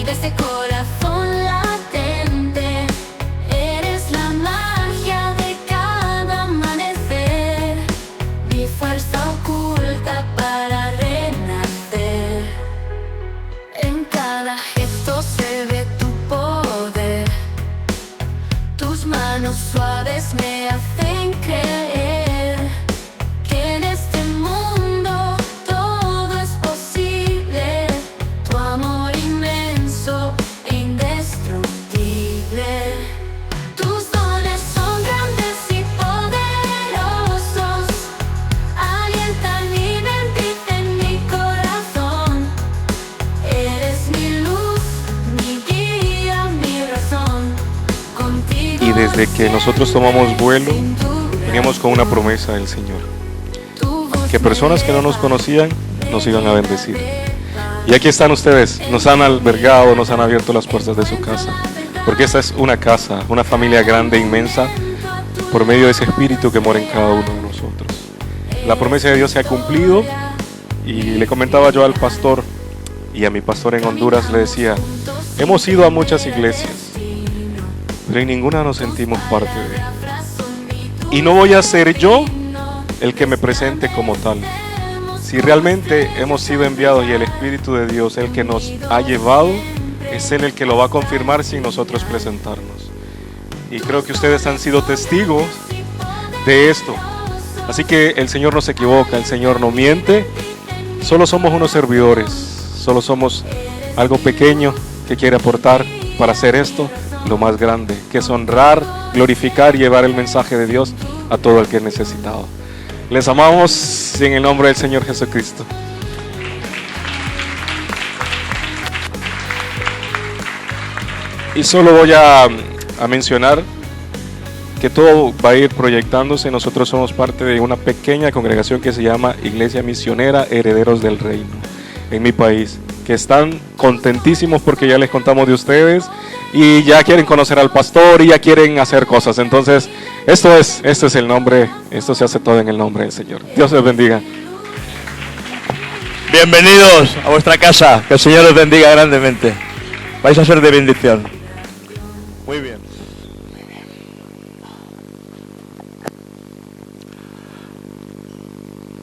y de ese corazón latente. Eres la magia de cada amanecer, mi fuerza oculta para renacer. En cada gesto se ve tu poder, tus manos suaves me hacen creer que en este mundo todo es posible. Tu amor inmenso e indestructible. Tus dones son grandes y poderosos, alientan y bendicen mi corazón. Eres mi luz, mi guía, mi razón. Contigo. Y desde que nosotros tomamos vuelo, veníamos con una promesa del Señor, que personas que no nos conocían nos iban a bendecir. Y aquí están ustedes, nos han albergado, nos han abierto las puertas de su casa, porque esta es una casa, una familia grande, inmensa, por medio de ese espíritu que mora en cada uno de nosotros. La promesa de Dios se ha cumplido, y le comentaba yo al pastor y a mi pastor en Honduras, le decía, hemos ido a muchas iglesias, pero en ninguna nos sentimos parte de. Y no voy a ser yo el que me presente como tal. Si realmente hemos sido enviados y el Espíritu de Dios, el que nos ha llevado, es Él el que lo va a confirmar sin nosotros presentarnos. Y creo que ustedes han sido testigos de esto. Así que el Señor no se equivoca, el Señor no miente. Solo somos unos servidores, solo somos algo pequeño que quiere aportar para hacer esto lo más grande, que es honrar, glorificar y llevar el mensaje de Dios a todo el que es necesitado. Les amamos en el nombre del Señor Jesucristo. Y solo voy a mencionar que todo va a ir proyectándose. Nosotros somos parte de una pequeña congregación que se llama Iglesia Misionera Herederos del Reino en mi país, que están contentísimos porque ya les contamos de ustedes y ya quieren conocer al pastor y ya quieren hacer cosas. Entonces, este es el nombre, esto se hace todo en el nombre del Señor. Dios les bendiga. Bienvenidos a vuestra casa, que el Señor les bendiga grandemente. Vais a ser de bendición. Muy bien.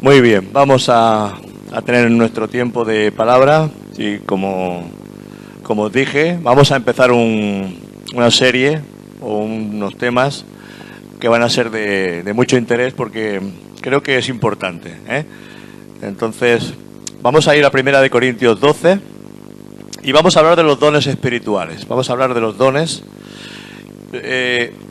Muy bien, vamos a tener nuestro tiempo de palabra y como os dije, vamos a empezar una serie o unos temas que van a ser de mucho interés porque creo que es importante, ¿eh? Entonces, vamos a ir a 1 Corintios 12 y vamos a hablar de los dones espirituales. Vamos a hablar de los dones.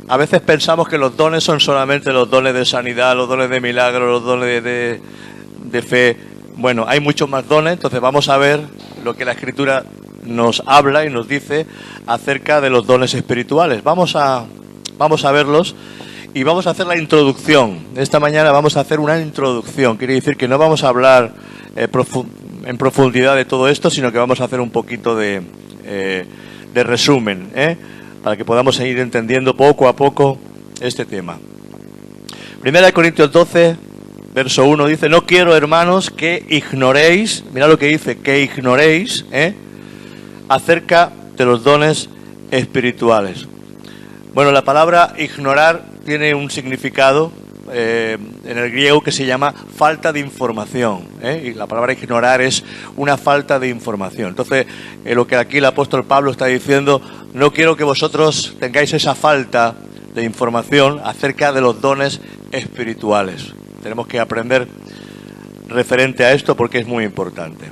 A veces pensamos que los dones son solamente los dones de sanidad, los dones de milagro, los dones de fe. Bueno, hay muchos más dones, entonces vamos a ver lo que la Escritura nos habla y nos dice acerca de los dones espirituales. Vamos a verlos y vamos a hacer la introducción. Esta mañana vamos a hacer una introducción. Quiere decir que no vamos a hablar en profundidad de todo esto, sino que vamos a hacer un poquito de resumen, para que podamos seguir entendiendo poco a poco este tema. 1 Corintios 12, verso 1 dice: no quiero, hermanos, que ignoréis, mira lo que dice, que ignoréis, acerca de los dones espirituales. Bueno, la palabra ignorar tiene un significado en el griego que se llama falta de información, y la palabra ignorar es una falta de información. Entonces, lo que aquí el apóstol Pablo está diciendo, no quiero que vosotros tengáis esa falta de información acerca de los dones espirituales. Tenemos que aprender referente a esto porque es muy importante.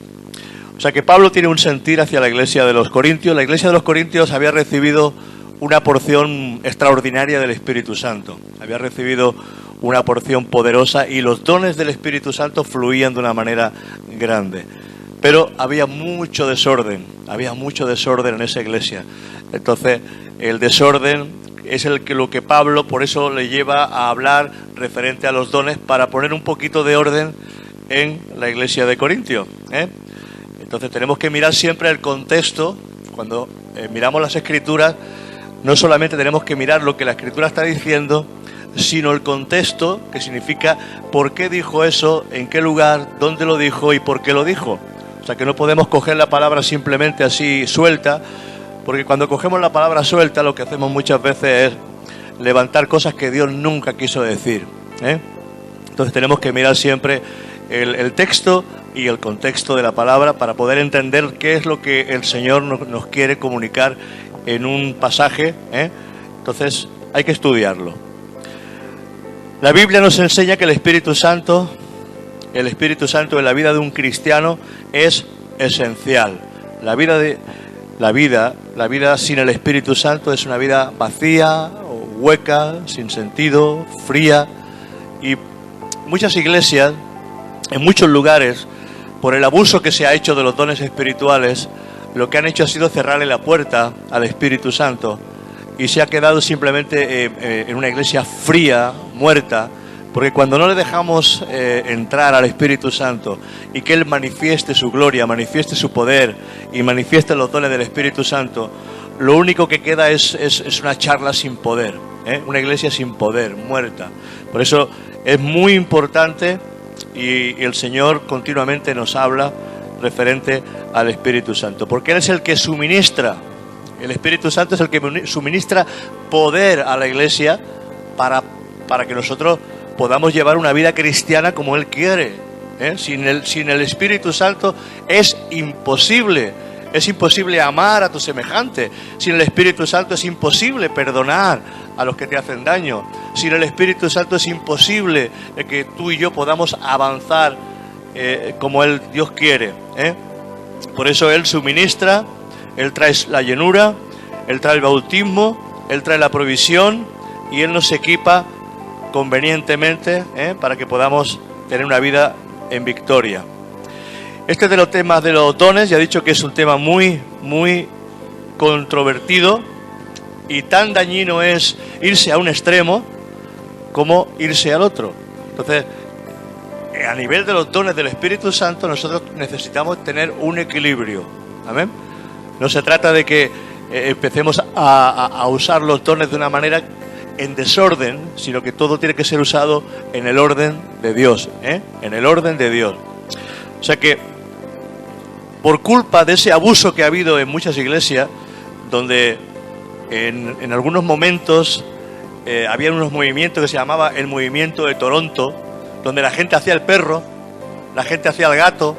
O sea que Pablo tiene un sentir hacia la iglesia de los Corintios. La iglesia de los Corintios había recibido una porción extraordinaria del Espíritu Santo. Había recibido una porción poderosa y los dones del Espíritu Santo fluían de una manera grande. Pero había mucho desorden en esa iglesia. Entonces, el desorden es lo que Pablo, por eso le lleva a hablar referente a los dones, para poner un poquito de orden en la iglesia de Corintio, Entonces tenemos que mirar siempre el contexto. Cuando miramos las Escrituras, no solamente tenemos que mirar lo que la Escritura está diciendo, sino el contexto, que significa por qué dijo eso, en qué lugar, dónde lo dijo y por qué lo dijo. O sea que no podemos coger la palabra simplemente así suelta, porque cuando cogemos la palabra suelta lo que hacemos muchas veces es levantar cosas que Dios nunca quiso decir, ¿eh? Entonces tenemos que mirar siempre el texto y el contexto de la palabra para poder entender qué es lo que el Señor nos quiere comunicar en un pasaje, ¿eh? Entonces hay que estudiarlo. La Biblia nos enseña que el Espíritu Santo en la vida de un cristiano es esencial. La vida sin el Espíritu Santo es una vida vacía, hueca, sin sentido, fría. Y muchas iglesias, en muchos lugares, por el abuso que se ha hecho de los dones espirituales, lo que han hecho ha sido cerrarle la puerta al Espíritu Santo y se ha quedado simplemente en una iglesia fría, muerta, porque cuando no le dejamos entrar al Espíritu Santo y que Él manifieste su gloria, manifieste su poder y manifieste los dones del Espíritu Santo, lo único que queda es una charla sin poder, ¿eh? Una iglesia sin poder, muerta. Por eso es muy importante y el Señor continuamente nos habla referente al Espíritu Santo, porque Él es el que suministra, el Espíritu Santo es el que suministra poder a la iglesia para que nosotros podamos llevar una vida cristiana como Él quiere, ¿eh? Sin el Espíritu Santo es imposible amar a tu semejante. Sin el Espíritu Santo es imposible perdonar a los que te hacen daño. Sin el Espíritu Santo es imposible que tú y yo podamos avanzar como Dios quiere, ¿eh? Por eso Él suministra, Él trae la llenura, Él trae el bautismo, Él trae la provisión y Él nos equipa convenientemente, para que podamos tener una vida en victoria. Este de los temas de los dones, ya he dicho que es un tema muy, muy controvertido y tan dañino es irse a un extremo como irse al otro. Entonces, a nivel de los dones del Espíritu Santo, nosotros necesitamos tener un equilibrio. ¿Amén? No se trata de que empecemos a usar los dones de una manera en desorden, sino que todo tiene que ser usado en el orden de Dios, ¿eh? En el orden de Dios. O sea que, por culpa de ese abuso que ha habido en muchas iglesias, donde en algunos momentos había unos movimientos que se llamaba el movimiento de Toronto, donde la gente hacía el perro, la gente hacía el gato,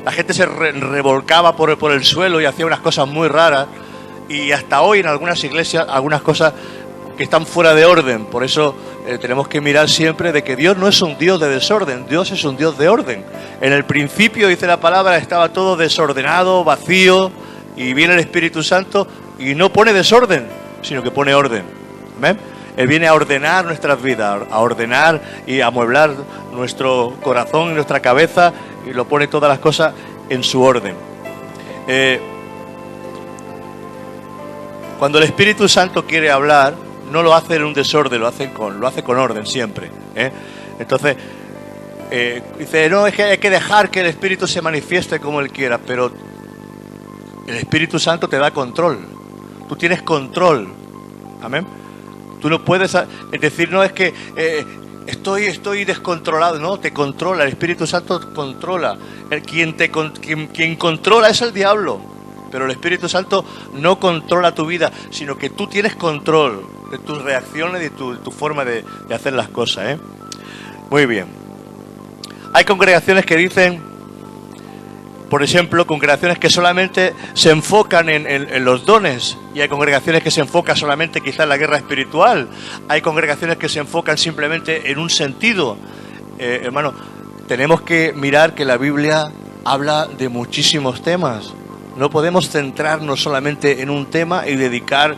la gente se revolcaba por el suelo y hacía unas cosas muy raras, y hasta hoy en algunas iglesias algunas cosas que están fuera de orden. Por eso tenemos que mirar siempre de que Dios no es un Dios de desorden, Dios es un Dios de orden. En el principio, dice la palabra, estaba todo desordenado, vacío, y viene el Espíritu Santo y no pone desorden, sino que pone orden. ¿Ven? Él viene a ordenar nuestras vidas, a ordenar y a amueblar nuestro corazón y nuestra cabeza, y lo pone todas las cosas en su orden. Cuando el Espíritu Santo quiere hablar, no lo hace en un desorden, lo hace con orden siempre, ¿eh? Entonces, dice, no, es que hay que dejar que el Espíritu se manifieste como Él quiera, pero el Espíritu Santo te da control. Tú tienes control. Amén. Tú no puedes decir, no, es que estoy descontrolado. No, te controla, el Espíritu Santo controla. Quien controla es el diablo, pero el Espíritu Santo no controla tu vida, sino que tú tienes control de tus reacciones y de tu forma de hacer las cosas, ¿eh? Muy bien. Hay congregaciones que dicen, por ejemplo, congregaciones que solamente se enfocan en los dones, y hay congregaciones que se enfocan solamente quizás en la guerra espiritual, hay congregaciones que se enfocan simplemente en un sentido. Hermano, tenemos que mirar que la Biblia habla de muchísimos temas. No podemos centrarnos solamente en un tema y dedicar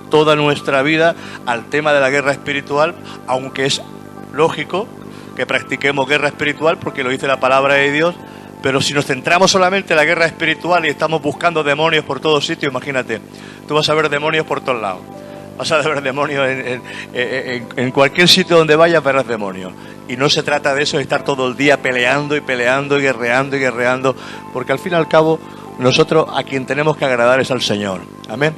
toda nuestra vida al tema de la guerra espiritual, aunque es lógico que practiquemos guerra espiritual porque lo dice la palabra de Dios. Pero si nos centramos solamente en la guerra espiritual y estamos buscando demonios por todos sitios, imagínate, tú vas a ver demonios por todos lados. Vas a ver demonios en cualquier sitio donde vayas, verás demonios. Y no se trata de eso, de estar todo el día peleando y peleando y guerreando, porque al fin y al cabo nosotros a quien tenemos que agradar es al Señor. Amén.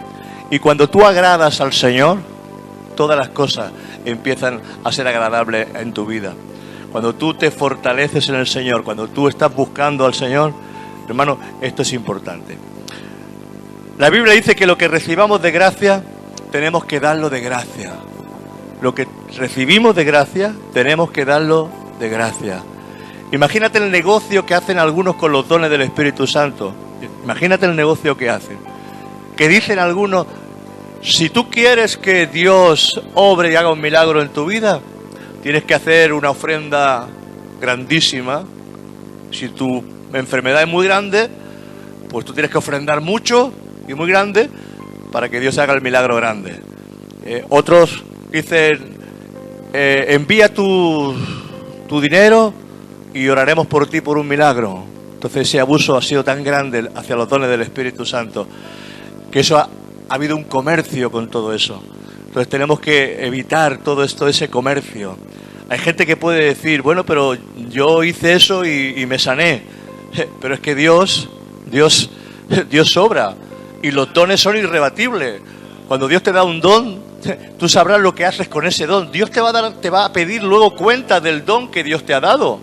Y cuando tú agradas al Señor, todas las cosas empiezan a ser agradables en tu vida. Cuando tú te fortaleces en el Señor, cuando tú estás buscando al Señor, Hermano, esto es importante. La Biblia dice que lo que recibamos de gracia, tenemos que darlo de gracia. Lo que recibimos de gracia, tenemos que darlo de gracia. Imagínate el negocio que hacen algunos con los dones del Espíritu Santo. Imagínate el negocio que hacen. Que dicen algunos, si tú quieres que Dios obre y haga un milagro en tu vida, tienes que hacer una ofrenda grandísima. Si tu enfermedad es muy grande, pues tú tienes que ofrendar mucho y muy grande para que Dios haga el milagro grande. Otros dicen, envía tu dinero y oraremos por ti por un milagro. Entonces ese abuso ha sido tan grande hacia los dones del Espíritu Santo que eso ha habido un comercio con todo eso. Entonces tenemos que evitar todo esto, ese comercio. Hay gente que puede decir, bueno, pero yo hice eso y me sané. Pero es que Dios obra y los dones son irrebatibles. Cuando Dios te da un don, tú sabrás lo que haces con ese don. Dios te va a pedir luego cuenta del don que Dios te ha dado.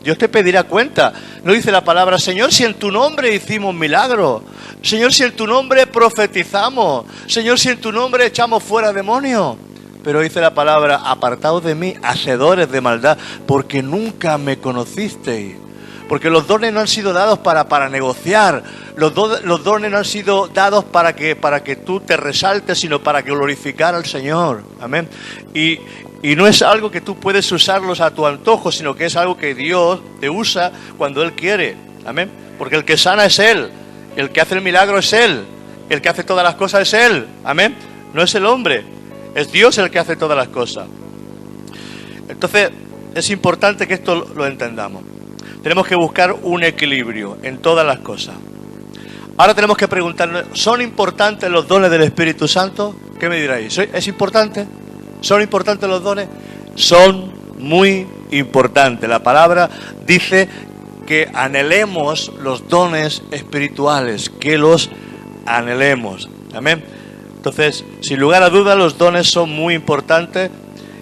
Dios te pedirá cuenta. No dice la palabra, Señor, si en tu nombre hicimos milagros. Señor, si en tu nombre profetizamos. Señor, si en tu nombre echamos fuera demonios. Pero dice la palabra, apartaos de mí, hacedores de maldad, porque nunca me conocisteis. Porque los dones no han sido dados para negociar. Los dones no han sido dados para que tú te resaltes, sino para glorificar al Señor. Amén. Y no es algo que tú puedes usarlos a tu antojo, sino que es algo que Dios te usa cuando Él quiere. Amén. Porque el que sana es Él. El que hace el milagro es Él. El que hace todas las cosas es Él. Amén. No es el hombre. Es Dios el que hace todas las cosas. Entonces, es importante que esto lo entendamos. Tenemos que buscar un equilibrio en todas las cosas. Ahora tenemos que preguntarnos, ¿son importantes los dones del Espíritu Santo? ¿Qué me diréis? ¿Es importante? ¿Son importantes los dones? Son muy importantes. La palabra dice que anhelemos los dones espirituales, que los anhelemos. Amén. Entonces, sin lugar a dudas, los dones son muy importantes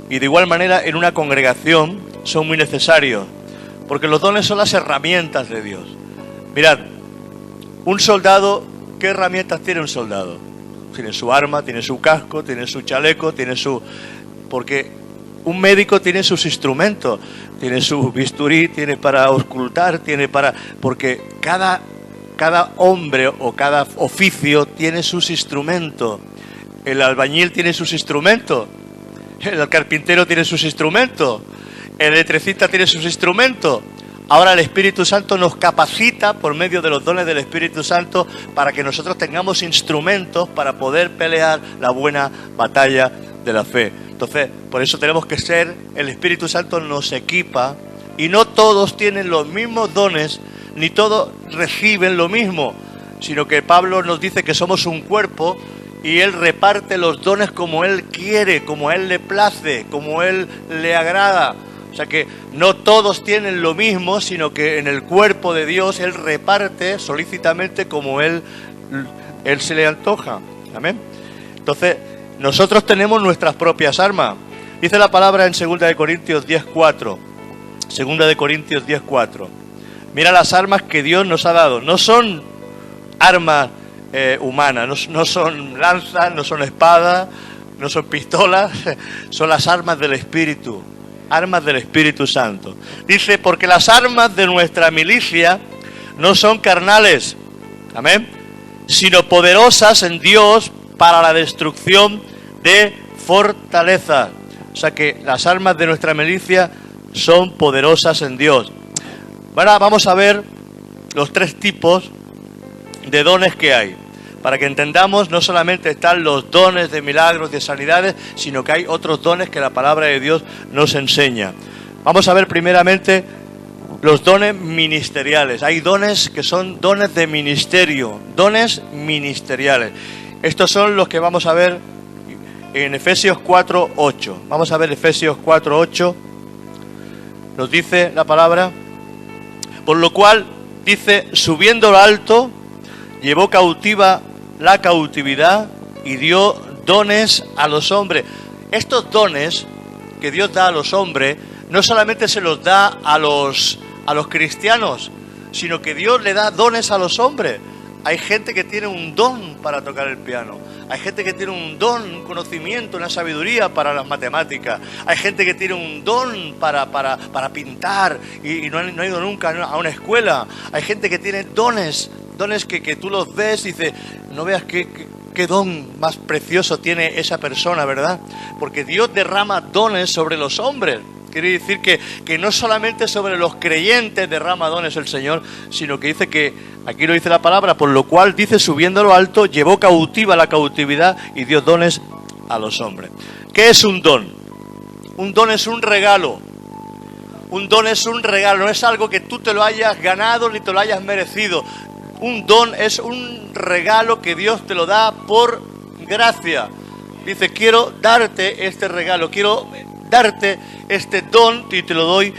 y de igual manera en una congregación son muy necesarios, porque los dones son las herramientas de Dios. Mirad, un soldado, ¿qué herramientas tiene un soldado? Tiene su arma, tiene su casco, tiene su chaleco, tiene su... Porque un médico tiene sus instrumentos, tiene su bisturí, tiene para auscultar, tiene para... Porque cada hombre o cada oficio tiene sus instrumentos. El albañil tiene sus instrumentos, el carpintero tiene sus instrumentos, el electricista tiene sus instrumentos. Ahora el Espíritu Santo nos capacita por medio de los dones del Espíritu Santo para que nosotros tengamos instrumentos para poder pelear la buena batalla de la fe. Entonces, por eso tenemos que ser, el Espíritu Santo nos equipa y no todos tienen los mismos dones, ni todos reciben lo mismo, sino que Pablo nos dice que somos un cuerpo y Él reparte los dones como Él quiere, como a Él le place, como a Él le agrada. O sea que no todos tienen lo mismo, sino que en el cuerpo de Dios Él reparte solícitamente como Él se le antoja. Amén. Entonces, nosotros tenemos nuestras propias armas. Dice la palabra en 2 de Corintios 10:4. 2 de Corintios 10:4. Mira las armas que Dios nos ha dado. No son armas humanas, no son lanzas, no son espadas, no son pistolas, son las armas del Espíritu. Armas del Espíritu Santo. Dice, porque las armas de nuestra milicia no son carnales, amén, sino poderosas en Dios para la destrucción de fortalezas. O sea que las armas de nuestra milicia son poderosas en Dios. Ahora vamos a ver los tres tipos de dones que hay. Para que entendamos, no solamente están los dones de milagros, de sanidades, sino que hay otros dones que la palabra de Dios nos enseña. Vamos a ver primeramente los dones ministeriales. Hay dones que son dones de ministerio, dones ministeriales. Estos son los que vamos a ver en Efesios 4:8. Vamos a ver Efesios 4:8. Nos dice la palabra, por lo cual, dice, subiendo lo alto, llevó cautiva la cautividad y dio dones a los hombres. Estos dones que Dios da a los hombres no solamente se los da a los cristianos, sino que Dios le da dones a los hombres. Hay gente que tiene un don para tocar el piano. Hay gente que tiene un don, un conocimiento, una sabiduría para las matemáticas. Hay gente que tiene un don para pintar y no ha ido nunca a una escuela. Hay gente que tiene dones que tú los ves y dices, no veas qué don más precioso tiene esa persona, ¿verdad? Porque Dios derrama dones sobre los hombres. Quiere decir que no solamente sobre los creyentes derrama dones el Señor, sino que dice que, aquí lo dice la palabra, por lo cual dice, subiendo a lo alto, llevó cautiva la cautividad y dio dones a los hombres. ¿Qué es un don? Un don es un regalo. Un don es un regalo, no es algo que tú te lo hayas ganado ni te lo hayas merecido. Un don es un regalo que Dios te lo da por gracia. Dice, quiero darte este regalo, quiero darte este don y te lo doy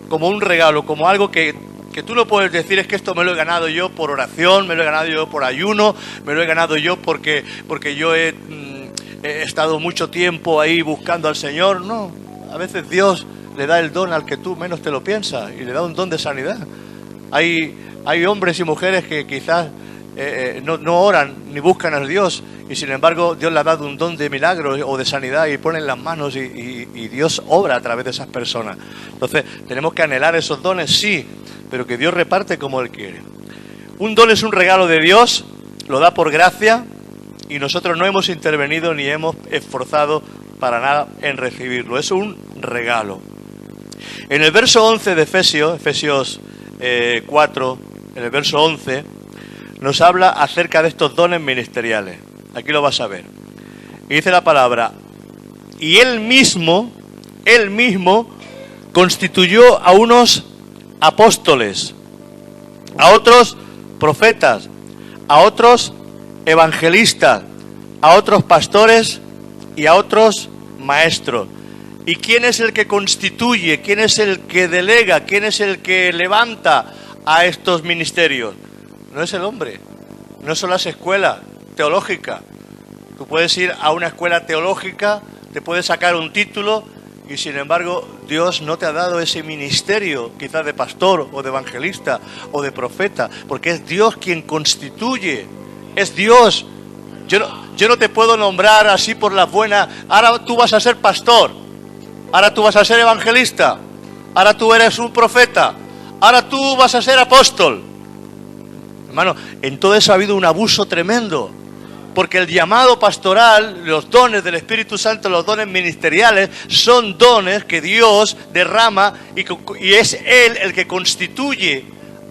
como un regalo, como algo que tú no puedes decir, es que esto me lo he ganado yo por oración, me lo he ganado yo por ayuno, me lo he ganado yo porque yo he estado mucho tiempo ahí buscando al Señor. No, a veces Dios le da el don al que tú menos te lo piensas y le da un don de sanidad. Hay hombres y mujeres que quizás no oran ni buscan a Dios y sin embargo Dios le ha dado un don de milagro o de sanidad y ponen las manos y Dios obra a través de esas personas. Entonces tenemos que anhelar esos dones, sí, pero que Dios reparte como Él quiere. Un don es un regalo de Dios, lo da por gracia y nosotros no hemos intervenido ni hemos esforzado para nada en recibirlo. Es un regalo. En el verso 11 de Efesios 4, en el verso 11, nos habla acerca de estos dones ministeriales. Aquí lo vas a ver. Y dice la palabra, y Él mismo constituyó a unos apóstoles, a otros profetas, a otros evangelistas, a otros pastores y a otros maestros. ¿Y quién es el que constituye? ¿Quién es el que delega? ¿Quién es el que levanta a estos ministerios? No es el hombre, no son las escuelas teológicas. Tú puedes ir a una escuela teológica, te puedes sacar un título y sin embargo Dios no te ha dado ese ministerio, quizás de pastor o de evangelista o de profeta, porque es Dios quien constituye, es Dios. Yo no te puedo nombrar así por las buenas, ahora tú vas a ser pastor, ahora tú vas a ser evangelista, ahora tú eres un profeta, ahora tú vas a ser apóstol. Hermano, en todo eso ha habido un abuso tremendo, porque el llamado pastoral, los dones del Espíritu Santo, los dones ministeriales, son dones que Dios derrama y es Él el que constituye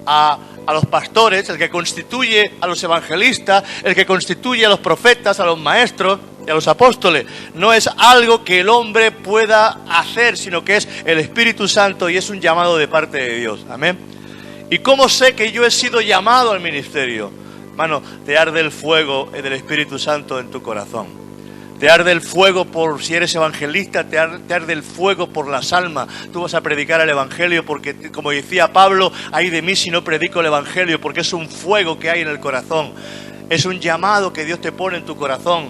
a los pastores, el que constituye a los evangelistas, el que constituye a los profetas, a los maestros y a los apóstoles. No es algo que el hombre pueda hacer, sino que es el Espíritu Santo y es un llamado de parte de Dios. Amén. ¿Y cómo sé que yo he sido llamado al ministerio? Hermano, te arde el fuego del Espíritu Santo en tu corazón. Te arde el fuego por, si eres evangelista, te arde el fuego por las almas. Tú vas a predicar el evangelio porque, como decía Pablo, ay de mí si no predico el evangelio, porque es un fuego que hay en el corazón. Es un llamado que Dios te pone en tu corazón.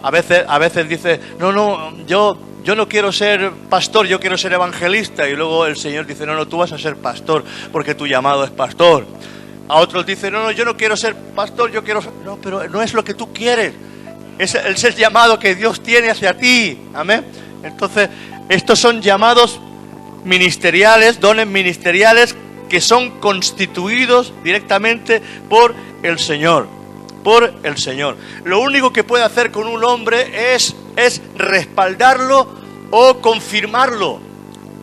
A veces dices, yo no quiero ser pastor, yo quiero ser evangelista. Y luego el Señor dice, no, tú vas a ser pastor porque tu llamado es pastor. A otros dicen, no, yo no quiero ser pastor, yo quiero... No, pero no es lo que tú quieres. Es el llamado que Dios tiene hacia ti. Amén. Entonces, estos son llamados ministeriales, dones ministeriales que son constituidos directamente por el Señor. Por el Señor. Lo único que puede hacer con un hombre es respaldarlo o confirmarlo.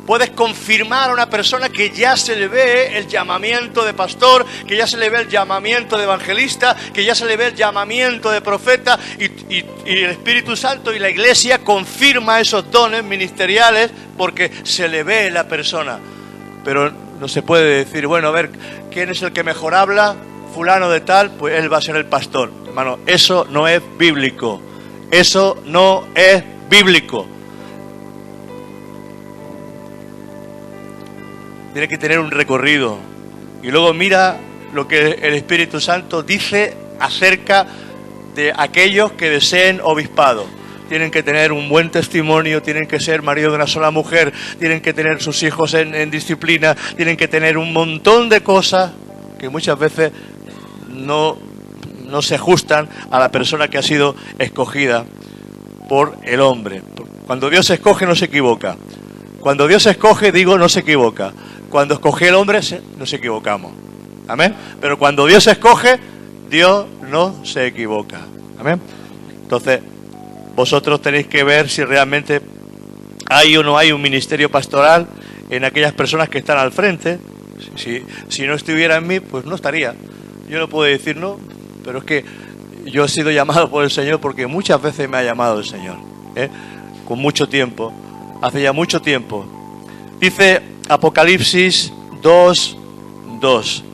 Puedes confirmar a una persona que ya se le ve el llamamiento de pastor, que ya se le ve el llamamiento de evangelista, que ya se le ve el llamamiento de profeta y el Espíritu Santo y la Iglesia confirma esos dones ministeriales porque se le ve la persona. Pero no se puede decir, bueno, a ver, ¿quién es el que mejor habla? Fulano de tal, pues él va a ser el pastor. Hermano, eso no es bíblico. Eso no es bíblico. Tiene que tener un recorrido. Y luego mira lo que el Espíritu Santo dice acerca de aquellos que deseen obispado. Tienen que tener un buen testimonio, tienen que ser marido de una sola mujer, tienen que tener sus hijos en disciplina, tienen que tener un montón de cosas que muchas veces no se ajustan a la persona que ha sido escogida por el hombre. Cuando Dios escoge no se equivoca. Cuando Dios escoge, digo, no se equivoca. Cuando escoge el hombre, nos equivocamos. Amén. Pero cuando Dios escoge, Dios no se equivoca. Amén. Entonces, vosotros tenéis que ver si realmente hay o no hay un ministerio pastoral en aquellas personas que están al frente. Si no estuviera en mí, pues no estaría. Yo no puedo decir no, pero es que yo he sido llamado por el Señor porque muchas veces me ha llamado el Señor, con mucho tiempo, hace ya mucho tiempo. Dice Apocalipsis 2:2.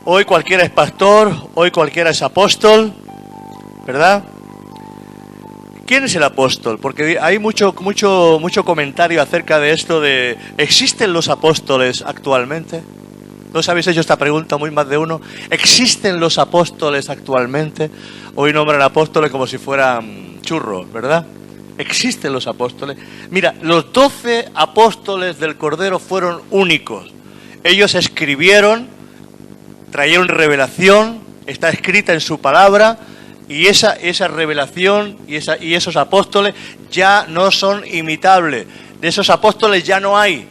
Hoy cualquiera es pastor, hoy cualquiera es apóstol, ¿verdad? ¿Quién es el apóstol? Porque hay mucho comentario acerca de esto de ¿existen los apóstoles actualmente? ¿No os habéis hecho esta pregunta muy más de uno? ¿Existen los apóstoles actualmente? Hoy nombran apóstoles como si fueran churros, ¿verdad? ¿Existen los apóstoles? Mira, los 12 apóstoles del Cordero fueron únicos. Ellos escribieron, trajeron revelación, está escrita en su palabra, y esa revelación y esos apóstoles ya no son imitables. De esos apóstoles ya no hay,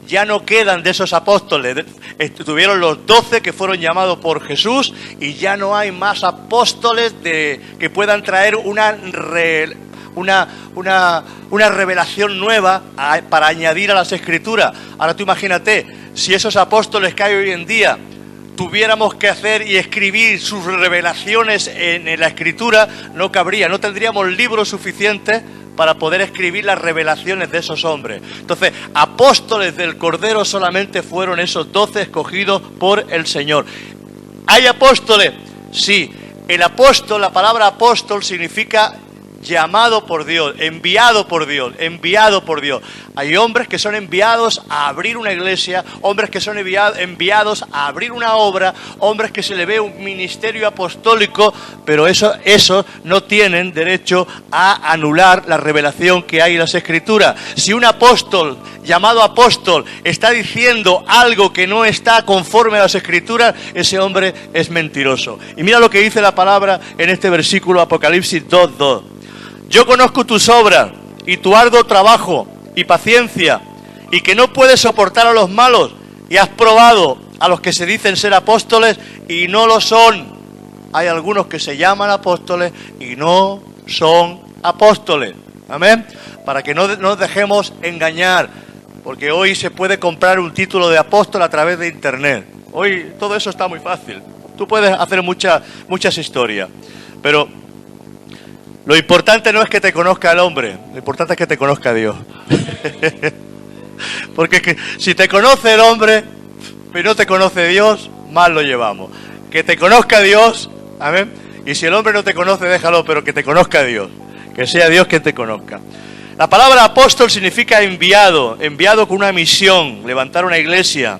ya no quedan de esos apóstoles. Estuvieron los 12 que fueron llamados por Jesús y ya no hay más apóstoles que puedan traer una revelación nueva para añadir a las Escrituras. Ahora tú imagínate, si esos apóstoles que hay hoy en día tuviéramos que hacer y escribir sus revelaciones en la Escritura, no cabría, no tendríamos libros suficientes para poder escribir las revelaciones de esos hombres. Entonces, apóstoles del Cordero solamente fueron esos 12 escogidos por el Señor. ¿Hay apóstoles? Sí. El apóstol, la palabra apóstol significa llamado por Dios, enviado por Dios, enviado por Dios. Hay hombres que son enviados a abrir una iglesia, hombres que son enviados a abrir una obra, hombres que se le ve un ministerio apostólico, pero esos no tienen derecho a anular la revelación que hay en las Escrituras. Si un apóstol, llamado apóstol, está diciendo algo que no está conforme a las Escrituras, ese hombre es mentiroso. Y mira lo que dice la palabra en este versículo, Apocalipsis 2:2. Yo conozco tus obras y tu arduo trabajo y paciencia, y que no puedes soportar a los malos, y has probado a los que se dicen ser apóstoles y no lo son. Hay algunos que se llaman apóstoles y no son apóstoles. Amén. Para que no nos dejemos engañar, porque hoy se puede comprar un título de apóstol a través de internet. Hoy todo eso está muy fácil. Tú puedes hacer muchas historias, pero lo importante no es que te conozca el hombre, lo importante es que te conozca Dios. Porque si te conoce el hombre y no te conoce Dios, mal lo llevamos. Que te conozca Dios, amén. Y si el hombre no te conoce, déjalo, pero que te conozca Dios. Que sea Dios quien te conozca. La palabra apóstol significa enviado con una misión, levantar una iglesia.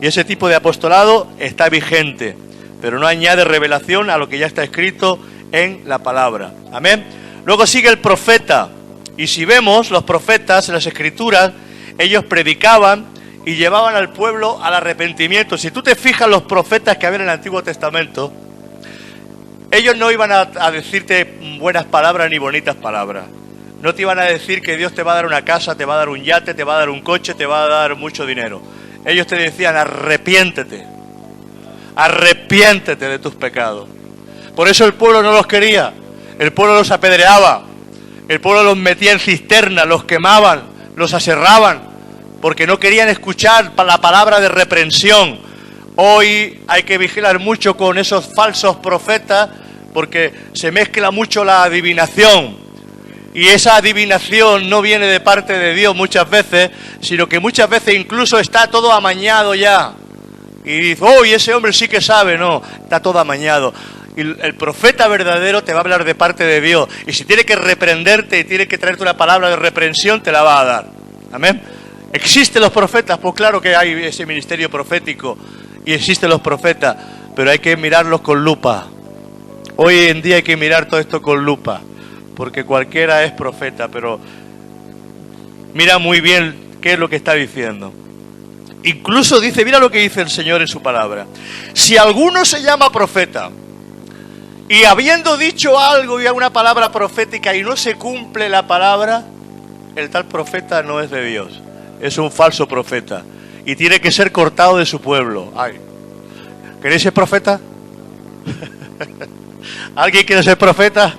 Y ese tipo de apostolado está vigente, pero no añade revelación a lo que ya está escrito en la palabra. Amén. Luego sigue el profeta. Y si vemos, los profetas en las Escrituras, ellos predicaban y llevaban al pueblo al arrepentimiento. Si tú te fijas, los profetas que había en el Antiguo Testamento, ellos no iban a decirte buenas palabras ni bonitas palabras. No te iban a decir que Dios te va a dar una casa, te va a dar un yate, te va a dar un coche, te va a dar mucho dinero. Ellos te decían, arrepiéntete. Arrepiéntete de tus pecados. Por eso el pueblo no los quería. El pueblo los apedreaba. El pueblo los metía en cisternas, los quemaban, los aserraban, porque no querían escuchar la palabra de reprensión. Hoy hay que vigilar mucho con esos falsos profetas, porque se mezcla mucho la adivinación. Y esa adivinación no viene de parte de Dios muchas veces, sino que muchas veces incluso está todo amañado ya. Y dice, oh, y ese hombre sí que sabe. No, está todo amañado. Y el profeta verdadero te va a hablar de parte de Dios. Y si tiene que reprenderte y tiene que traerte una palabra de reprensión, te la va a dar. Amén. ¿Existen los profetas? Pues claro que hay ese ministerio profético y existen los profetas, pero hay que mirarlos con lupa. Hoy en día hay que mirar todo esto con lupa, porque cualquiera es profeta, pero mira muy bien qué es lo que está diciendo. Incluso dice, mira lo que dice el Señor en su palabra. Si alguno se llama profeta y habiendo dicho algo y una palabra profética y no se cumple la palabra, el tal profeta no es de Dios, es un falso profeta y tiene que ser cortado de su pueblo. Ay, ¿queréis ser profeta? ¿Alguien quiere ser profeta?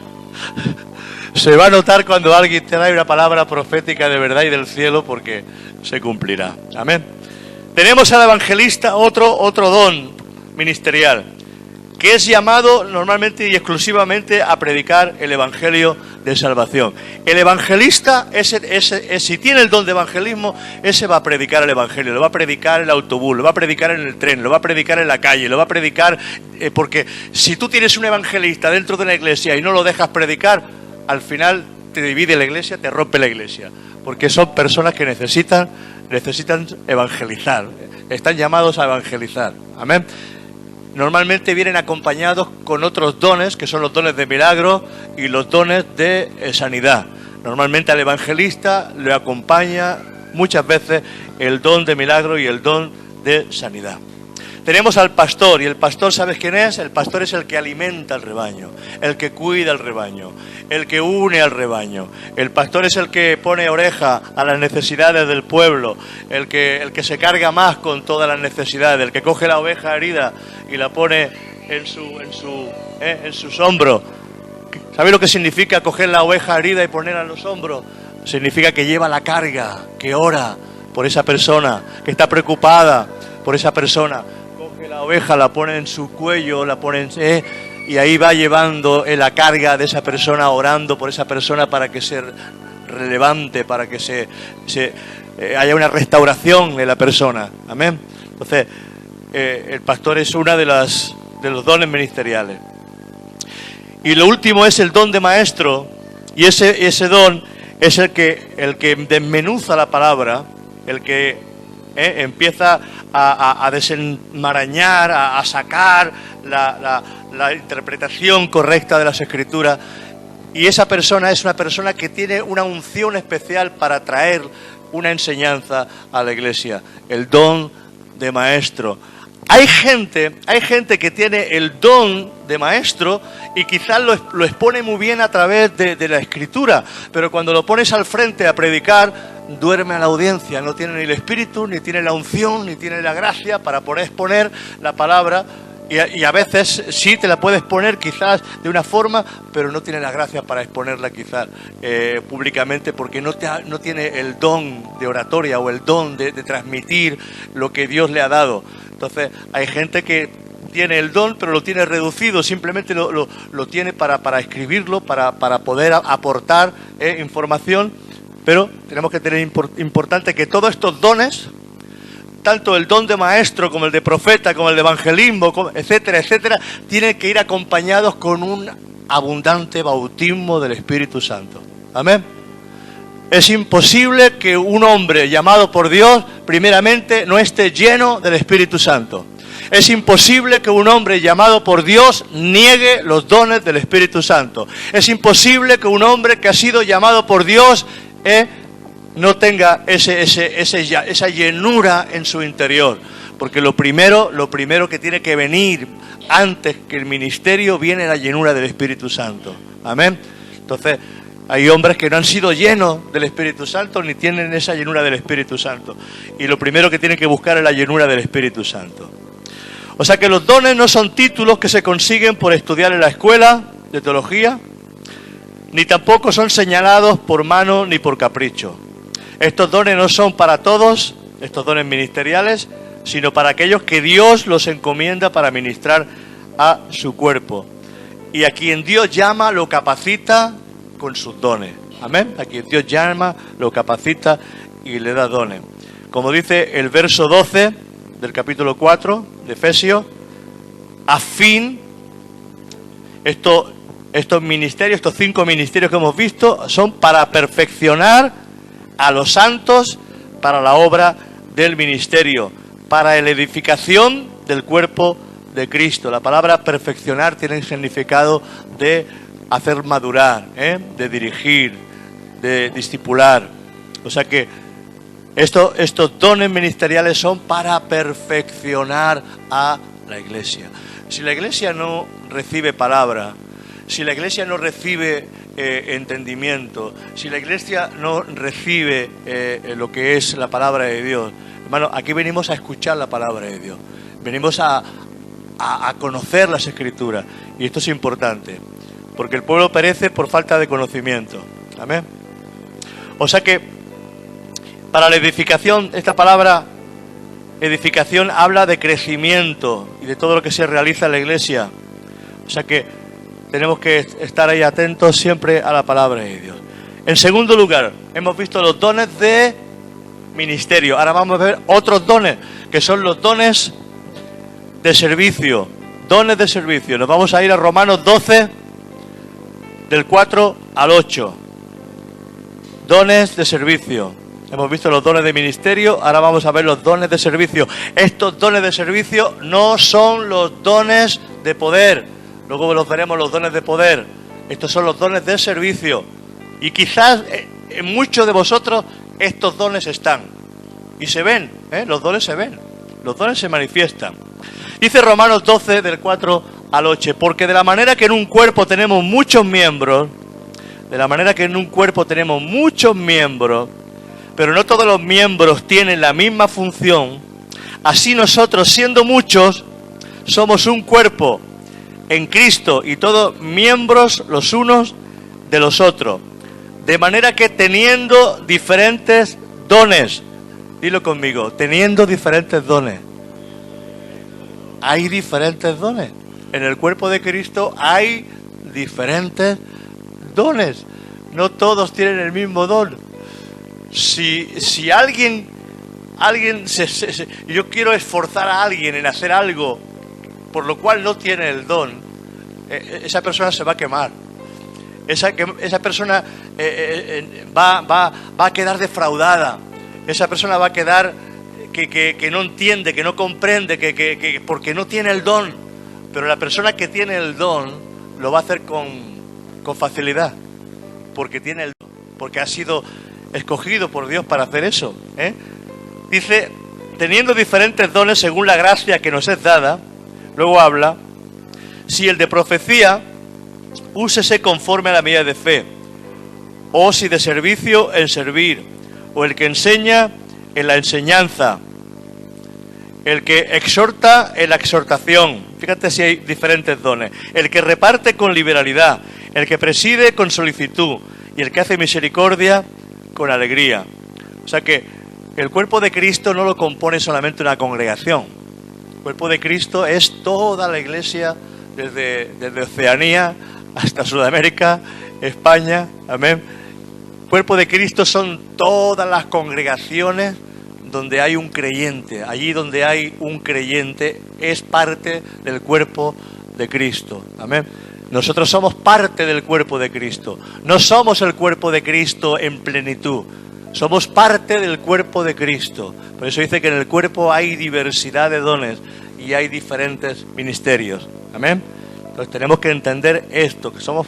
Se va a notar cuando alguien te da una palabra profética de verdad y del cielo, porque se cumplirá. Amén. Tenemos al evangelista otro don ministerial, que es llamado normalmente y exclusivamente a predicar el evangelio de salvación. El evangelista, si tiene el don de evangelismo, ese va a predicar el evangelio, lo va a predicar en el autobús, lo va a predicar en el tren, lo va a predicar en la calle, lo va a predicar, porque si tú tienes un evangelista dentro de una iglesia y no lo dejas predicar, al final te divide la iglesia, te rompe la iglesia, porque son personas que necesitan evangelizar, están llamados a evangelizar. Amén. Normalmente vienen acompañados con otros dones, que son los dones de milagro y los dones de sanidad. Normalmente al evangelista le acompaña muchas veces el don de milagro y el don de sanidad. Tenemos al pastor, y el pastor, ¿sabes quién es? El pastor es el que alimenta al rebaño, el que cuida al rebaño, el que une al rebaño. El pastor es el que pone oreja a las necesidades del pueblo, el que se carga más con todas las necesidades, el que coge la oveja herida y la pone en sus hombros. ¿Sabes lo que significa coger la oveja herida y ponerla en los hombros? Significa que lleva la carga, que ora por esa persona, que está preocupada por esa persona. Coge la oveja, la pone en su cuello, la pone y ahí va llevando la carga de esa persona, orando por esa persona para que se relevante, para que haya una restauración de la persona. Amén. Entonces, el pastor es una de los dones ministeriales. Y lo último es el don de maestro, y ese don es el que desmenuza la palabra, el que empieza a desenmarañar, a sacar la interpretación correcta de las Escrituras. Y esa persona es una persona que tiene una unción especial para traer una enseñanza a la iglesia, el don de maestro. Hay gente que tiene el don de maestro y quizás lo expone muy bien a través de la Escritura, pero cuando lo pones al frente a predicar, duerme a la audiencia, no tiene ni el espíritu, ni tiene la unción, ni tiene la gracia para poder exponer la palabra, y a veces sí te la puedes poner quizás de una forma, pero no tiene la gracia para exponerla quizás públicamente, porque no tiene el don de oratoria o el don de transmitir lo que Dios le ha dado. Entonces hay gente que tiene el don, pero lo tiene reducido, simplemente lo tiene para escribirlo, para poder aportar información. Pero tenemos que tener importante que todos estos dones, tanto el don de maestro como el de profeta, como el de evangelismo, etcétera, etcétera, tienen que ir acompañados con un abundante bautismo del Espíritu Santo. Amén. Es imposible que un hombre llamado por Dios, primeramente, no esté lleno del Espíritu Santo. Es imposible que un hombre llamado por Dios niegue los dones del Espíritu Santo. Es imposible que un hombre que ha sido llamado por Dios no tenga esa llenura en su interior, porque lo primero que tiene que venir antes que el ministerio viene la llenura del Espíritu Santo. Amén. Entonces hay hombres que no han sido llenos del Espíritu Santo ni tienen esa llenura del Espíritu Santo, y lo primero que tienen que buscar es la llenura del Espíritu Santo. O sea que los dones no son títulos que se consiguen por estudiar en la escuela de teología, ni tampoco son señalados por mano ni por capricho. Estos dones no son para todos, estos dones ministeriales, sino para aquellos que Dios los encomienda para ministrar a su cuerpo. Y a quien Dios llama, lo capacita con sus dones. Amén. A quien Dios llama, lo capacita y le da dones. Como dice el verso 12 del capítulo 4 de Efesios, a fin, estos ministerios, estos 5 ministerios que hemos visto, son para perfeccionar a los santos para la obra del ministerio, para la edificación del cuerpo de Cristo. La palabra perfeccionar tiene el significado de hacer madurar, de dirigir, de discipular. O sea que Estos dones ministeriales son para perfeccionar a la iglesia. Si la iglesia no recibe palabra, si la iglesia no recibe entendimiento, si la iglesia no recibe lo que es la palabra de Dios, hermano, aquí venimos a escuchar la palabra de Dios, venimos a conocer las Escrituras, y esto es importante, porque el pueblo perece por falta de conocimiento. Amén. O sea que para la edificación, esta palabra edificación habla de crecimiento y de todo lo que se realiza en la iglesia. O sea que tenemos que estar ahí atentos siempre a la palabra de Dios. En segundo lugar, hemos visto los dones de ministerio. Ahora vamos a ver otros dones, que son los dones de servicio. Dones de servicio. Nos vamos a ir a Romanos 12, del 4 al 8. Dones de servicio. Hemos visto los dones de ministerio, ahora vamos a ver los dones de servicio. Estos dones de servicio no son los dones de poder. Luego los veremos, los dones de poder. Estos son los dones de servicio. Y quizás en muchos de vosotros estos dones están. Y se ven, los dones se ven. Los dones se manifiestan. Dice Romanos 12, del 4 al 8. Porque de la manera que en un cuerpo tenemos muchos miembros, pero no todos los miembros tienen la misma función, así nosotros, siendo muchos, somos un cuerpo en Cristo y todos miembros los unos de los otros. De manera que teniendo diferentes dones, dilo conmigo, teniendo diferentes dones. Hay diferentes dones. En el cuerpo de Cristo hay diferentes dones. No todos tienen el mismo don. Si alguien yo quiero esforzar a alguien en hacer algo por lo cual no tiene el don, esa persona se va a quemar. Esa persona va a quedar defraudada. Esa persona va a quedar que no entiende, que no comprende, que porque no tiene el don. Pero la persona que tiene el don lo va a hacer con facilidad, porque tiene el don, porque ha sido escogido por Dios para hacer eso. Dice, teniendo diferentes dones según la gracia que nos es dada. Luego habla, si el de profecía, úsese conforme a la medida de fe, o si de servicio, en servir, o el que enseña, en la enseñanza, el que exhorta, en la exhortación. Fíjate si hay diferentes dones. El que reparte con liberalidad, el que preside con solicitud, y el que hace misericordia con alegría. O sea que el cuerpo de Cristo no lo compone solamente una congregación. El cuerpo de Cristo es toda la iglesia, desde Oceanía hasta Sudamérica, España, amén. El cuerpo de Cristo son todas las congregaciones donde hay un creyente. Allí donde hay un creyente es parte del cuerpo de Cristo, amén. Nosotros somos parte del cuerpo de Cristo. No somos el cuerpo de Cristo en plenitud. Somos parte del cuerpo de Cristo. Por eso dice que en el cuerpo hay diversidad de dones y hay diferentes ministerios. Amén. Entonces tenemos que entender esto, que somos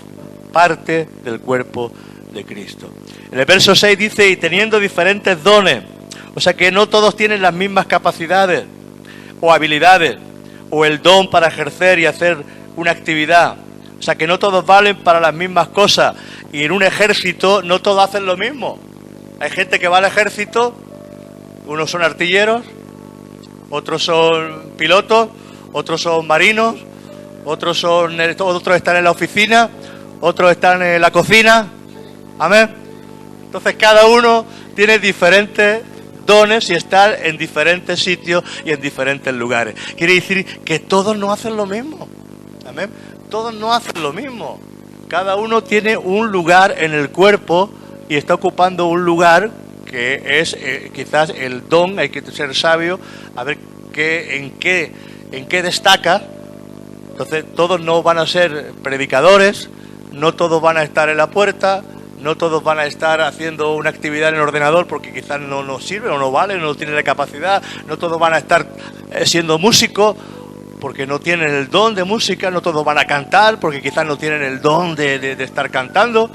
parte del cuerpo de Cristo. En el verso 6 dice, y teniendo diferentes dones. O sea que no todos tienen las mismas capacidades o habilidades o el don para ejercer y hacer una actividad. O sea que no todos valen para las mismas cosas. Y en un ejército no todos hacen lo mismo. Hay gente que va al ejército, unos son artilleros, otros son pilotos, otros son marinos, otros están en la oficina, otros están en la cocina. Amén. Entonces cada uno tiene diferentes dones y está en diferentes sitios y en diferentes lugares. Quiere decir que todos no hacen lo mismo. Amén. Todos no hacen lo mismo. Cada uno tiene un lugar en el cuerpo y está ocupando un lugar que es quizás el don. Hay que ser sabio a ver en qué destaca. Entonces todos no van a ser predicadores, no todos van a estar en la puerta, no todos van a estar haciendo una actividad en el ordenador porque quizás no nos sirve o no vale, no tienen la capacidad, no todos van a estar siendo músicos porque no tienen el don de música, no todos van a cantar porque quizás no tienen el don de estar cantando.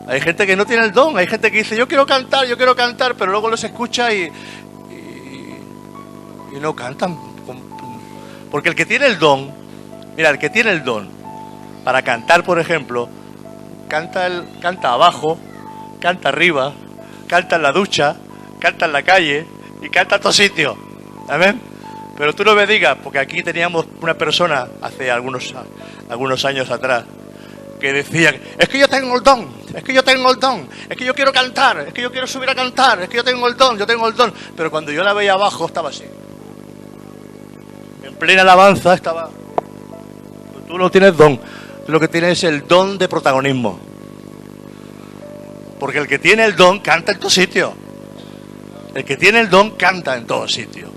Hay gente que no tiene el don, hay gente que dice yo quiero cantar, pero luego los escucha y no cantan. Porque el que tiene el don, mira, el que tiene el don para cantar, por ejemplo, canta abajo, canta arriba, canta en la ducha, canta en la calle y canta en todos sitios. ¿Amén? Pero tú no me digas, porque aquí teníamos una persona hace algunos años atrás que decía, es que yo tengo el don, es que yo tengo el don, es que yo quiero cantar, es que yo quiero subir a cantar, es que yo tengo el don. Pero cuando yo la veía abajo estaba así. En plena alabanza estaba. Tú no tienes don, tú lo que tienes es el don de protagonismo. Porque el que tiene el don canta en todo sitio. El que tiene el don canta en todo sitio.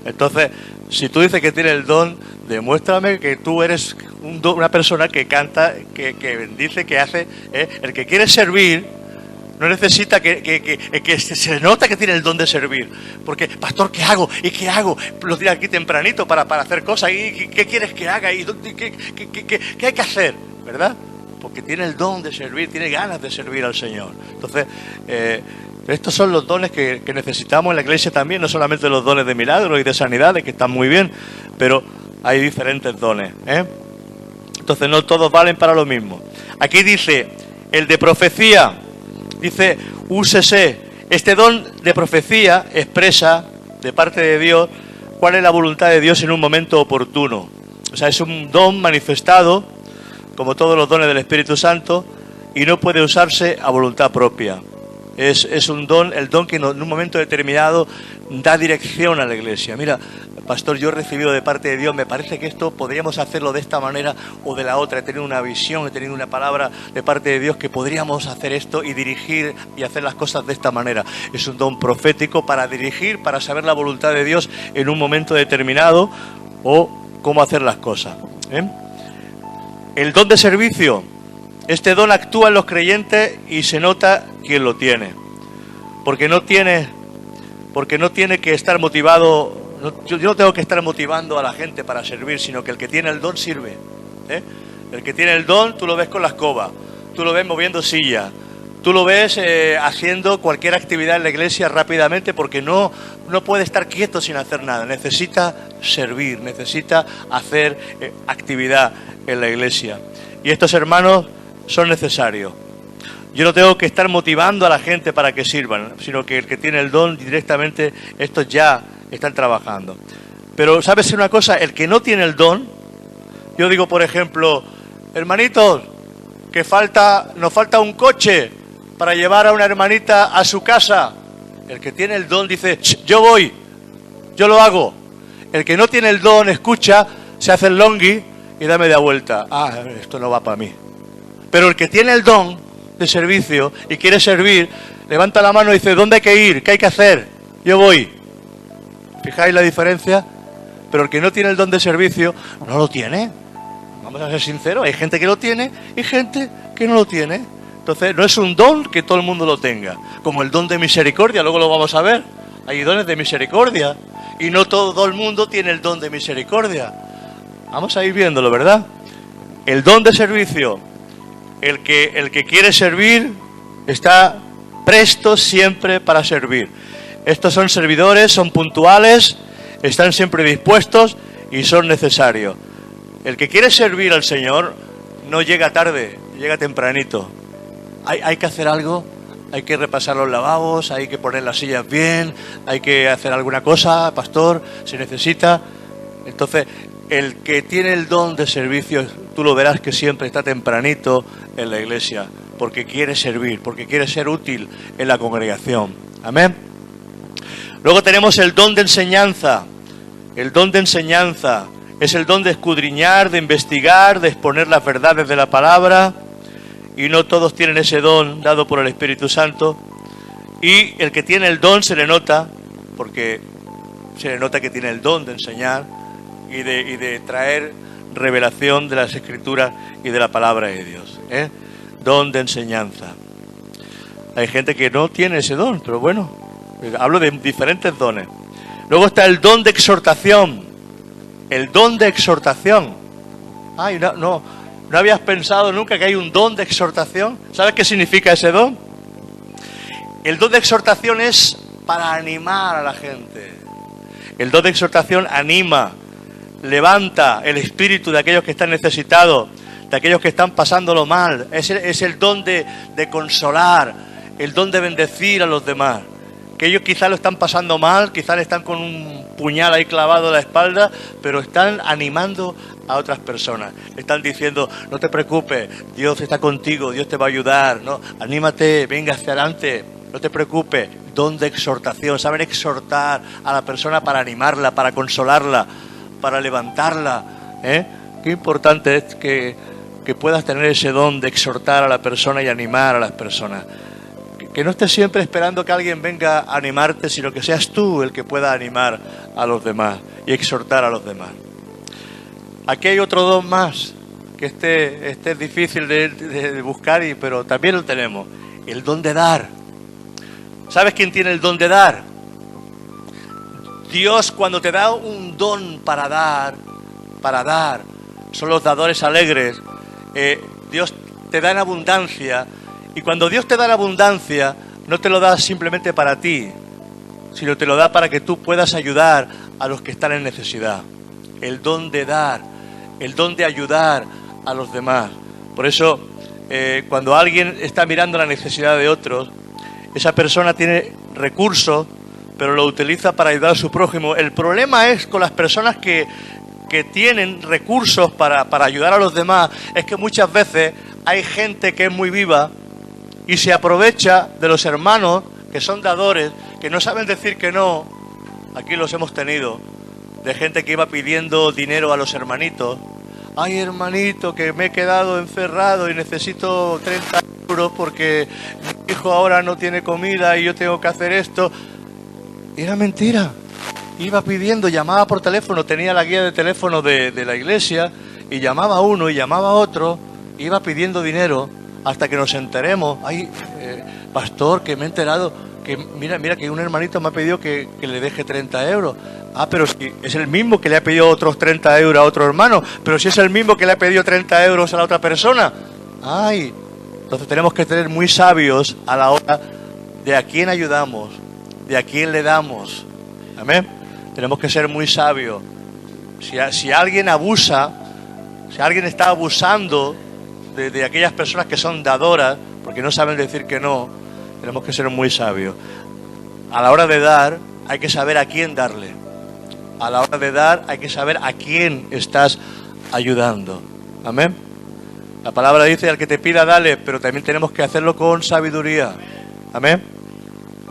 Entonces, si tú dices que tienes el don, demuéstrame que tú eres una persona que canta, que bendice, que hace. El que quiere servir no necesita que se nota que tiene el don de servir. Porque, pastor, ¿qué hago? ¿Y qué hago? Lo tiene aquí tempranito para hacer cosas. ¿Y qué quieres que haga? ¿Y qué hay que hacer? ¿Verdad? Porque tiene el don de servir, tiene ganas de servir al Señor. Entonces, estos son los dones que necesitamos en la iglesia también, no solamente los dones de milagros y de sanidades, que están muy bien, pero hay diferentes dones. Entonces, no todos valen para lo mismo. Aquí dice, el de profecía, dice, úsese. Este don de profecía expresa, de parte de Dios, cuál es la voluntad de Dios en un momento oportuno. O sea, es un don manifestado, como todos los dones del Espíritu Santo, y no puede usarse a voluntad propia. Es un don, el don que en un momento determinado da dirección a la iglesia. Mira, pastor, yo he recibido de parte de Dios, me parece que esto podríamos hacerlo de esta manera o de la otra. He tenido una visión, he tenido una palabra de parte de Dios que podríamos hacer esto y dirigir y hacer las cosas de esta manera. Es un don profético para dirigir, para saber la voluntad de Dios en un momento determinado o cómo hacer las cosas. El don de servicio. Este don actúa en los creyentes y se nota quién lo tiene. Porque no tiene que estar motivado. Yo no tengo que estar motivando a la gente para servir, sino que el que tiene el don sirve. El que tiene el don, tú lo ves con la escoba, tú lo ves moviendo sillas, tú lo ves haciendo cualquier actividad en la iglesia rápidamente, porque no puede estar quieto sin hacer nada. Necesita servir, necesita hacer actividad en la iglesia. Y estos hermanos son necesarios. Yo no tengo que estar motivando a la gente para que sirvan, sino que el que tiene el don directamente, estos ya están trabajando. Pero ¿sabes una cosa? El que no tiene el don, yo digo, por ejemplo, hermanitos, que nos falta un coche para llevar a una hermanita a su casa. El que tiene el don dice, yo voy, yo lo hago. El que no tiene el don escucha, se hace el longhi y da media vuelta. Esto no va para mí. Pero el que tiene el don de servicio y quiere servir, levanta la mano y dice, ¿dónde hay que ir? ¿Qué hay que hacer? Yo voy. ¿Fijáis la diferencia? Pero el que no tiene el don de servicio, no lo tiene. Vamos a ser sinceros, hay gente que lo tiene y gente que no lo tiene. Entonces, no es un don que todo el mundo lo tenga. Como el don de misericordia, luego lo vamos a ver. Hay dones de misericordia y no todo el mundo tiene el don de misericordia. Vamos a ir viéndolo, ¿verdad? El don de servicio. El que quiere servir está presto siempre para servir. Estos son servidores, son puntuales, están siempre dispuestos y son necesarios. El que quiere servir al Señor no llega tarde, llega tempranito. Hay que hacer algo, hay que repasar los lavabos, hay que poner las sillas bien, hay que hacer alguna cosa, pastor, se necesita. Entonces, el que tiene el don de servicio, tú lo verás que siempre está tempranito en la iglesia, porque quiere servir, porque quiere ser útil en la congregación. Amén. Luego tenemos el don de enseñanza. El don de enseñanza es el don de escudriñar, de investigar, de exponer las verdades de la palabra, y no todos tienen ese don dado por el Espíritu Santo. Y el que tiene el don se le nota, porque se le nota que tiene el don de enseñar y de traer revelación de las Escrituras y de la palabra de Dios. Don de enseñanza. Hay gente que no tiene ese don, pero bueno, hablo de diferentes dones. Luego está el don de exhortación. El don de exhortación. ¿No habías pensado nunca que hay un don de exhortación? ¿Sabes qué significa ese don? El don de exhortación es para animar a la gente. El don de exhortación anima, levanta el espíritu de aquellos que están necesitados, de aquellos que están pasándolo mal. Es el don de consolar, el don de bendecir a los demás. Que ellos quizás lo están pasando mal, quizás están con un puñal ahí clavado en la espalda, pero están animando a otras personas. Están diciendo, no te preocupes, Dios está contigo, Dios te va a ayudar, ¿no? Anímate, venga hacia adelante, no te preocupes. Don de exhortación, saben exhortar a la persona para animarla, para consolarla, para levantarla. Qué importante es que puedas tener ese don de exhortar a la persona y animar a las personas. Que no estés siempre esperando que alguien venga a animarte, sino que seas tú el que pueda animar a los demás y exhortar a los demás. Aquí hay otro don más, que este es difícil de buscar, pero también lo tenemos, el don de dar. ¿Sabes quién tiene el don de dar? Dios, cuando te da un don para dar, son los dadores alegres. Dios te da en abundancia. Y cuando Dios te da la abundancia, no te lo da simplemente para ti, sino te lo da para que tú puedas ayudar a los que están en necesidad. El don de dar, el don de ayudar a los demás. Por eso, cuando alguien está mirando la necesidad de otros, esa persona tiene recursos, pero lo utiliza para ayudar a su prójimo. El problema es con las personas que tienen recursos para ayudar a los demás, es que muchas veces hay gente que es muy viva y se aprovecha de los hermanos que son dadores, que no saben decir que no. Aquí los hemos tenido, de gente que iba pidiendo dinero a los hermanitos. Ay, hermanito, que me he quedado encerrado y necesito 30 euros porque mi hijo ahora no tiene comida y yo tengo que hacer esto. Y era mentira. Iba pidiendo, llamaba por teléfono, tenía la guía de teléfono de la iglesia y llamaba a uno y llamaba a otro, iba pidiendo dinero. Hasta que nos enteremos, ay, pastor, que me he enterado, que mira que un hermanito me ha pedido que le deje 30 euros. Ah, pero si es el mismo que le ha pedido otros 30 euros a otro hermano, pero si es el mismo que le ha pedido 30 euros a la otra persona. Ay, entonces tenemos que ser muy sabios a la hora de a quién ayudamos, de a quién le damos. Amén. Tenemos que ser muy sabios. Si alguien abusa, si alguien está abusando de aquellas personas que son dadoras, porque no saben decir que no, tenemos que ser muy sabios. A la hora de dar, hay que saber a quién darle. A la hora de dar, hay que saber a quién estás ayudando. Amén. La palabra dice, al que te pida, dale, pero también tenemos que hacerlo con sabiduría. Amén.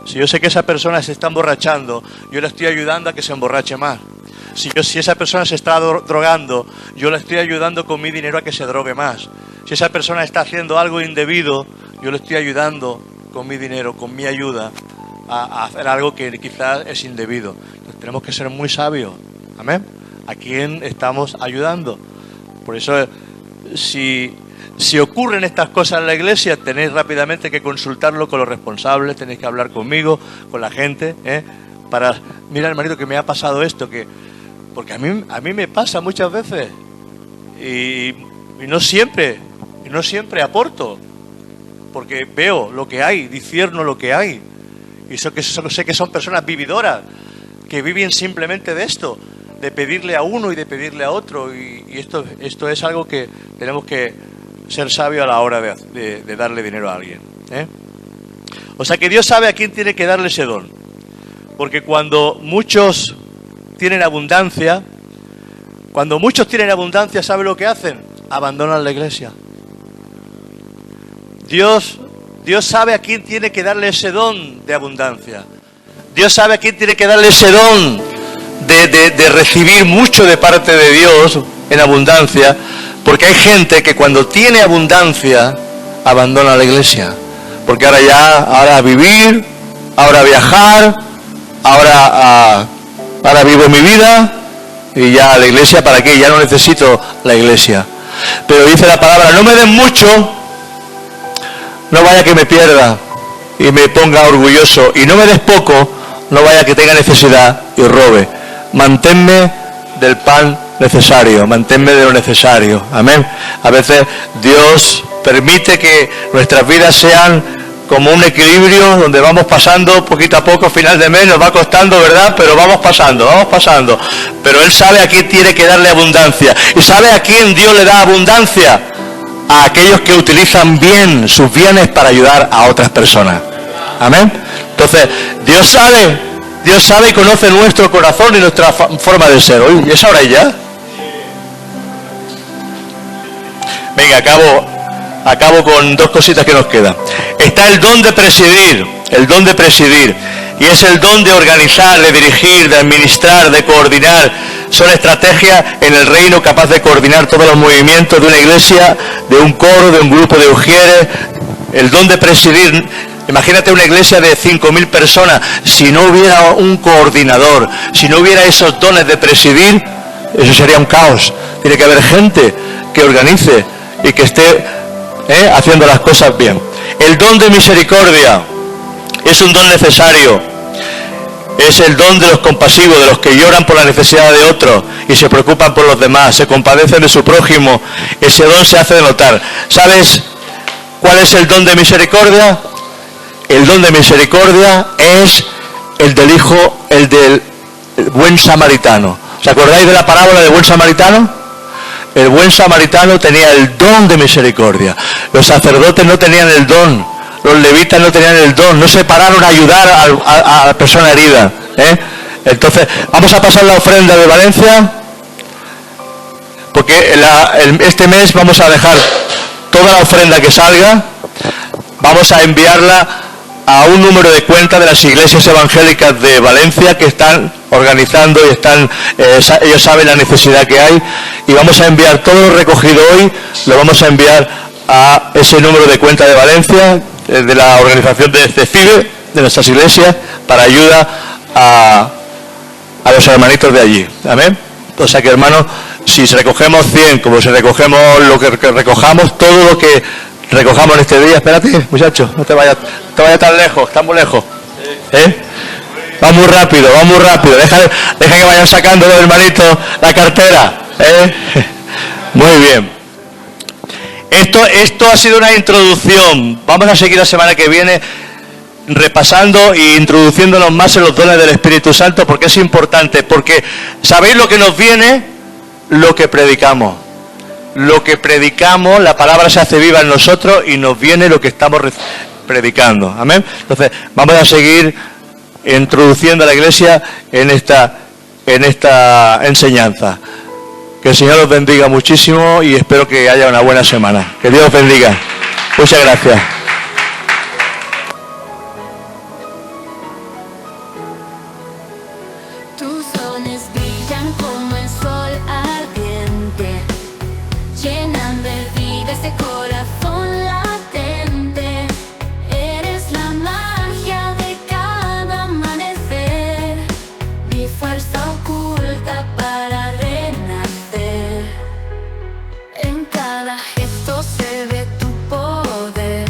Si yo sé que esa persona se está emborrachando, yo le estoy ayudando a que se emborrache más. Si esa persona se está drogando, yo le estoy ayudando con mi dinero a que se drogue más. Si esa persona está haciendo algo indebido, yo le estoy ayudando con mi dinero, con mi ayuda, a hacer algo que quizás es indebido. Entonces, tenemos que ser muy sabios. ¿Amén? ¿A quién estamos ayudando? Por eso, si ocurren estas cosas en la iglesia, tenéis rápidamente que consultarlo con los responsables, tenéis que hablar conmigo, con la gente, para, mira, hermanito, que me ha pasado esto, porque a mí me pasa muchas veces y no siempre aporto, porque veo lo que hay, discierno lo que hay, y sé que son personas vividoras, que viven simplemente de esto, de pedirle a uno y de pedirle a otro, y esto es algo que tenemos que ser sabios a la hora de darle dinero a alguien. O sea que Dios sabe a quién tiene que darle ese don, porque cuando muchos tienen abundancia, ¿sabe lo que hacen? Abandonan la iglesia. Dios sabe a quién tiene que darle ese don de abundancia. Dios sabe a quién tiene que darle ese don de recibir mucho de parte de Dios en abundancia, porque hay gente que cuando tiene abundancia abandona la iglesia, porque ahora a vivir, ahora a viajar, ahora vivo mi vida y ya la iglesia, ¿para qué? Ya no necesito la iglesia. Pero dice la palabra, no me den mucho, no vaya que me pierda y me ponga orgulloso, y no me des poco, no vaya que tenga necesidad y robe. Manténme del pan necesario, manténme de lo necesario. Amén. A veces Dios permite que nuestras vidas sean como un equilibrio donde vamos pasando poquito a poco, final de mes nos va costando, ¿verdad? Pero vamos pasando. Pero Él sabe a quién tiene que darle abundancia. ¿Y sabe a quién Dios le da abundancia? A aquellos que utilizan bien sus bienes para ayudar a otras personas. Amén. Entonces, Dios sabe y conoce nuestro corazón y nuestra forma de ser. Uy, ¿y es ahora ya? Venga, acabo con dos cositas que nos quedan. Está el don de presidir, y es el don de organizar, de dirigir, de administrar, de coordinar. Son estrategias en el reino capaz de coordinar todos los movimientos de una iglesia, de un coro, de un grupo de ujieres. El don de presidir. Imagínate una iglesia de 5.000 personas, si no hubiera un coordinador, si no hubiera esos dones de presidir, eso sería un caos. Tiene que haber gente que organice y que esté haciendo las cosas bien. El don de misericordia es un don necesario. Es el don de los compasivos, de los que lloran por la necesidad de otros y se preocupan por los demás, se compadecen de su prójimo. Ese don se hace de notar. ¿Sabes cuál es el don de misericordia? El don de misericordia es el del buen samaritano. ¿Os acordáis de la parábola del buen samaritano? El buen samaritano tenía el don de misericordia. Los sacerdotes no tenían el don. Los levitas no tenían el don. No se pararon a ayudar a la persona herida. Entonces, vamos a pasar la ofrenda de Valencia. Porque este mes vamos a dejar toda la ofrenda que salga. Vamos a enviarla a un número de cuenta de las iglesias evangélicas de Valencia que están organizando y ellos saben la necesidad que hay, y vamos a enviar todo lo recogido hoy, lo vamos a enviar a ese número de cuenta de Valencia, de la organización de CECIBE, de nuestras iglesias, para ayuda a los hermanitos de allí. Amén. O sea que, hermanos, si recogemos 100, como si recogemos lo que recojamos, todo lo que recojamos en este día, espérate, muchachos, no te vayas tan lejos, estás muy lejos. Va muy rápido, deja que vayan sacando los hermanitos la cartera. Muy bien. Esto ha sido una introducción. Vamos a seguir la semana que viene repasando e introduciéndonos más en los dones del Espíritu Santo, porque es importante, porque ¿sabéis lo que nos viene? Lo que predicamos. Lo que predicamos, la palabra se hace viva en nosotros y nos viene lo que estamos predicando. Amén. Entonces, vamos a seguir introduciendo a la iglesia en esta enseñanza. Que el Señor los bendiga muchísimo y espero que haya una buena semana. Que Dios los bendiga. Muchas gracias. Tus dones brillan como el sol ardiente, llenan de vida este corazón latente. Eres la magia de cada amanecer, mi fuerza oculta para renacer. En cada gesto se ve tu poder,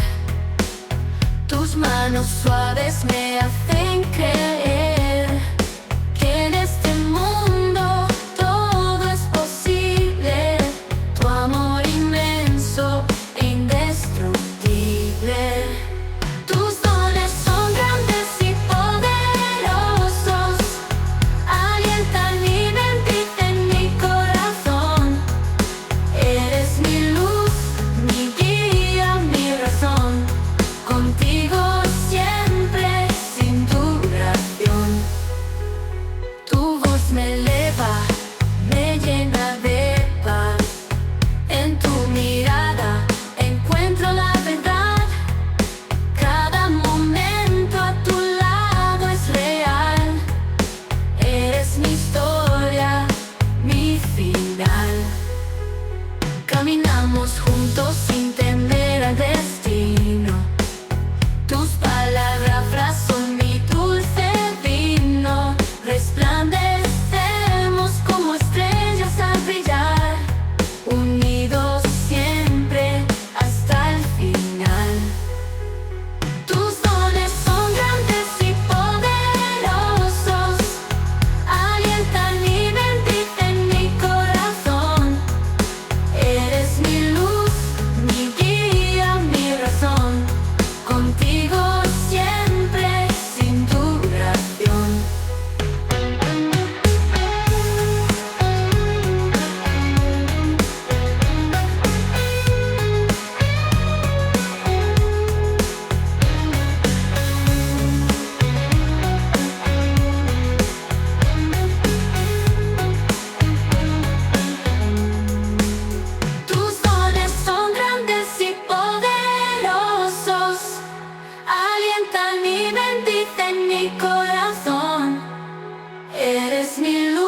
tus manos suaves me hacen creer que en este mundo todo es posible. Tu amor inmenso e indestructible. Tus dones son grandes y poderosos, alientan y bendicen mi corazón. Eres mi luz, mi guía, mi razón. Contigo siempre mi luz.